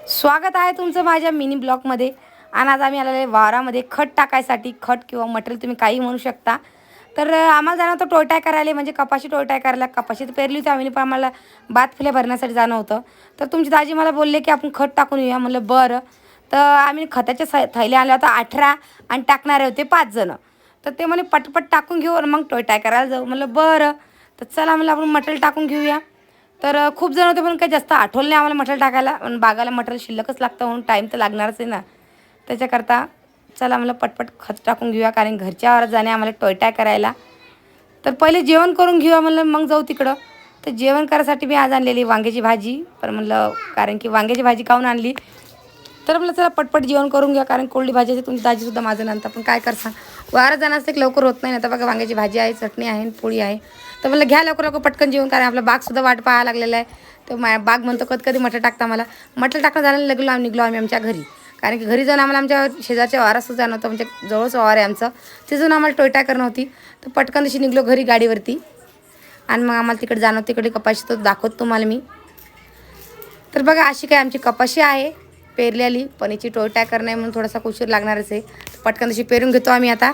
स्वागत आहे तुमचं माझ्या मिनी ब्लॉगमध्ये. आणि आज आम्ही आलेले वावरामध्ये खत टाकायसाठी. खत किंवा मटेरियल तुम्ही काही म्हणू शकता. तर आम्हाला जाणं होतं टोळटाय करायला, म्हणजे कपाशी टोळटाय करायला. कपाशी तर पेरली होती आम्ही, पण आम्हाला भात फुले भरण्यासाठी जाणं होतं. तर तुमची दाजी मला बोलले की आपण खत टाकून येऊया. म्हणलं बरं. तर आम्ही खताच्या थैल्या आणल्या होत्या 18 आणि टाकणारे होते 5 जण. तर ते म्हणे पटपट टाकून घेऊ आणि मग टोळटाय करायला जाऊ. म्हणलं बरं. तर चला म्हणलं आपण मटेरियल टाकून घेऊया. तर खूप जण होते, पण काही जास्त आठवलं नाही आम्हाला मटेरियल टाकायला. पण बागाला मटेरियल शिल्लकच लागतं म्हणून टाईम तर लागणारच आहे ना. त्याच्याकरता चला म्हणलं पटपट खत टाकून घेऊया, कारण घरच्या वावरात जाणे आम्हाला टोळटाय करायला. तर पहिले जेवण करून घेऊया म्हणलं, मग जाऊ तिकडं. तर जेवण करायसाठी मी आज आणलेली वांग्याची भाजी. पण म्हणलं कारण की वांग्याची भाजी काहून आणली, तर म्हणलं चला पटपट जेवण करून घ्या, कारण कोरडी भाजी आहे. तुमची दाजीसुद्धा माझं नंतर पण काय करसा, वावरात जाण्याचं लवकर होत नाही ना. तर बघा वांग्याची भाजी आहे, चटणी आहे, पोळी आहे. तर म्हणलं घ्या लवकर लवकर पटकन जेवण, कारण आपला बागसुद्धा वाट पाहायला लागलेला आहे. तर बाग म्हणतो कधी मटर टाकता मला. मटर टाकणं झालं निघलो आम्ही आमच्या घरी. कारण की घरी जाऊन आम्हाला आमच्या शेजारच्या वावरातसुद्धा जाणं होतं, म्हणजे जवळच वावर आहे आमचं. तिथून आम्हाला टोळटाय करणं होती. तर पटकन तशी निघलो घरी गाडीवरती. आणि मग आम्हाला तिकडे जाणं, तिकडे कपाशी तो दाखवत तुम्हाला मी. तर बघा अशी काय आमची कपाशी आहे पेरलेली. पण याची टोळटाय करणं म्हणून थोडासा उशीर लागणारच आहे. पटकन तशी पेरून घेतो आम्ही आता.